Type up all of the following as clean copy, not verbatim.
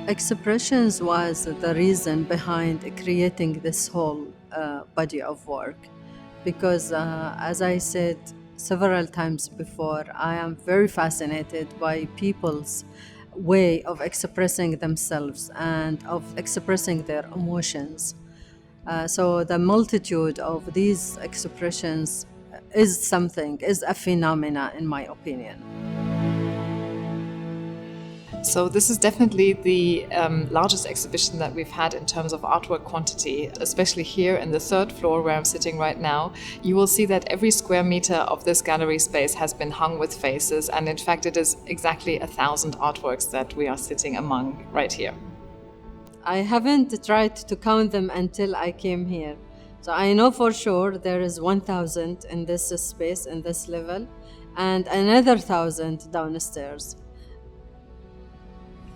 Expressions was the reason behind creating this whole body of work because, as I said several times before, I am very fascinated by people's way of expressing themselves and of expressing their emotions. So the multitude of these expressions is a phenomena, in my opinion. So this is definitely the largest exhibition that we've had in terms of artwork quantity, especially here in the third floor where I'm sitting right now. You will see that every square meter of this gallery space has been hung with faces, and in fact it is exactly 1,000 artworks that we are sitting among right here. I haven't tried to count them until I came here. So I know for sure there is 1,000 in this space, in this level, and another 1,000 downstairs.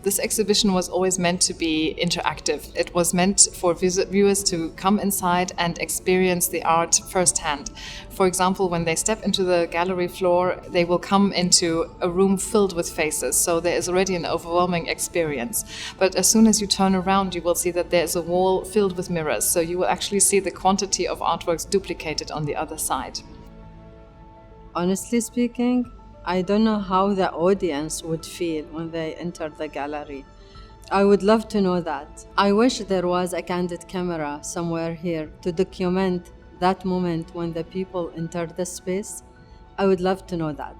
This exhibition was always meant to be interactive. It was meant for viewers to come inside and experience the art firsthand. For example, when they step into the gallery floor, they will come into a room filled with faces, so there is already an overwhelming experience. But as soon as you turn around, you will see that there is a wall filled with mirrors, so you will actually see the quantity of artworks duplicated on the other side. Honestly speaking, I don't know how the audience would feel when they enter the gallery. I would love to know that. I wish there was a candid camera somewhere here to document that moment when the people enter the space. I would love to know that.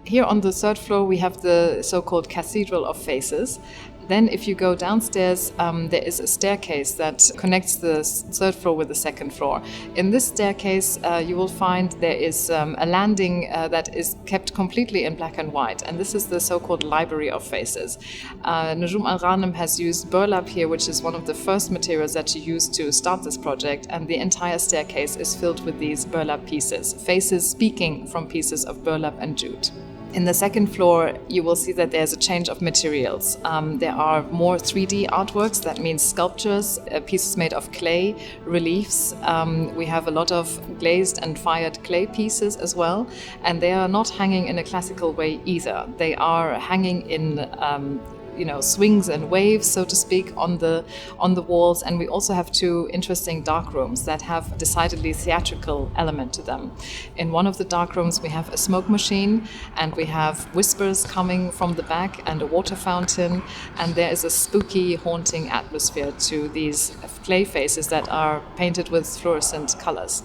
Here on the third floor, we have the so-called Cathedral of Faces. Then if you go downstairs, there is a staircase that connects the third floor with the second floor. In this staircase, you will find there is a landing that is kept completely in black and white, and this is the so-called Library of Faces. Nujoom Alghanem has used burlap here, which is one of the first materials that she used to start this project, and the entire staircase is filled with these burlap pieces, faces speaking from pieces of burlap and jute. In the second floor, you will see that there's a change of materials. There are more 3D artworks, that means sculptures, pieces made of clay, reliefs. We have a lot of glazed and fired clay pieces as well, and they are not hanging in a classical way either. They are hanging in swings and waves, so to speak, on the walls. And we also have two interesting dark rooms that have decidedly theatrical element to them. In one of the dark rooms, we have a smoke machine, and we have whispers coming from the back and a water fountain, and there is a spooky, haunting atmosphere to these clay faces that are painted with fluorescent colors.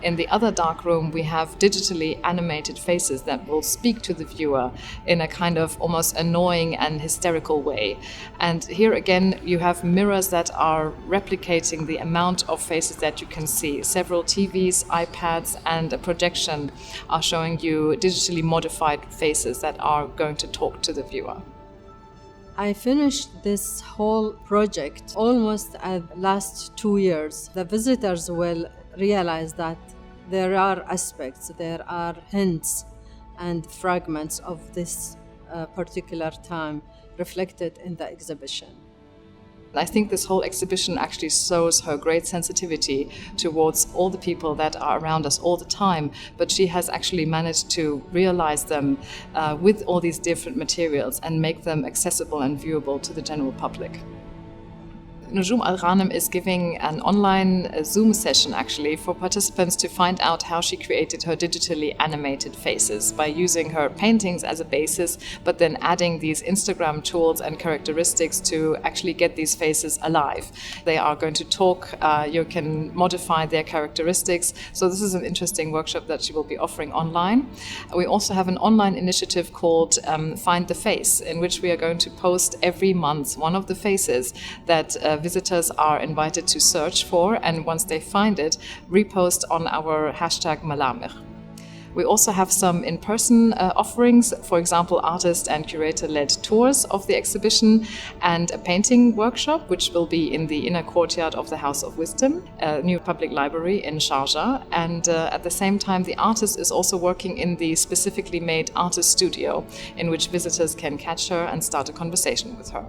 In the other dark room, we have digitally animated faces that will speak to the viewer in a kind of almost annoying and hysterical way. And here again, you have mirrors that are replicating the amount of faces that you can see. Several TVs, iPads, and a projection are showing you digitally modified faces that are going to talk to the viewer. I finished this whole project almost at last 2 years. The visitors will realize that there are aspects, there are hints and fragments of this particular time reflected in the exhibition. I think this whole exhibition actually shows her great sensitivity towards all the people that are around us all the time, but she has actually managed to realize them with all these different materials and make them accessible and viewable to the general public. Nujoom Alghanem is giving an online Zoom session actually for participants to find out how she created her digitally animated faces by using her paintings as a basis, but then adding these Instagram tools and characteristics to actually get these faces alive. They are going to talk, you can modify their characteristics. So this is an interesting workshop that she will be offering online. We also have an online initiative called Find the Face, in which we are going to post every month one of the faces that visitors are invited to search for, and once they find it, repost on our hashtag Malamih. We also have some in-person offerings, for example, artist and curator-led tours of the exhibition and a painting workshop, which will be in the inner courtyard of the House of Wisdom, a new public library in Sharjah. And at the same time, the artist is also working in the specifically made artist studio, in which visitors can catch her and start a conversation with her.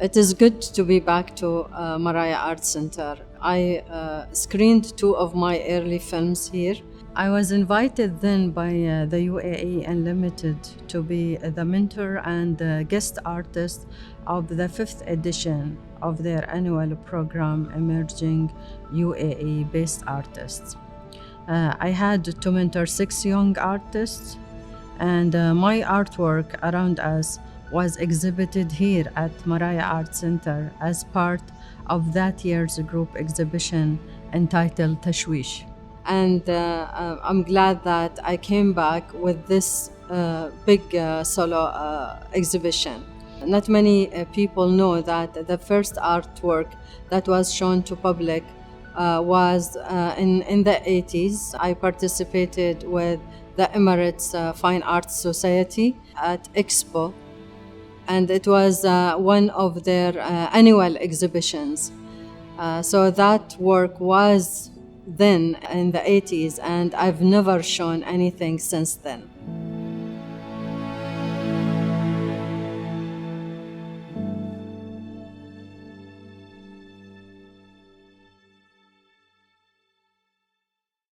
It is good to be back to Maraya Art Centre. I screened 2 of my early films here, I was invited then by the UAE Unlimited to be the mentor and guest artist of the 5th edition of their annual program, Emerging UAE-based Artists. I had to mentor 6 young artists, and my artwork around us was exhibited here at Maraya Art Centre as part of that year's group exhibition entitled Tashwish. And I'm glad that I came back with this big solo exhibition. Not many people know that the first artwork that was shown to public was in the 80s. I participated with the Emirates Fine Arts Society at Expo, and it was one of their annual exhibitions. So that work was then in the 80s, and I've never shown anything since then.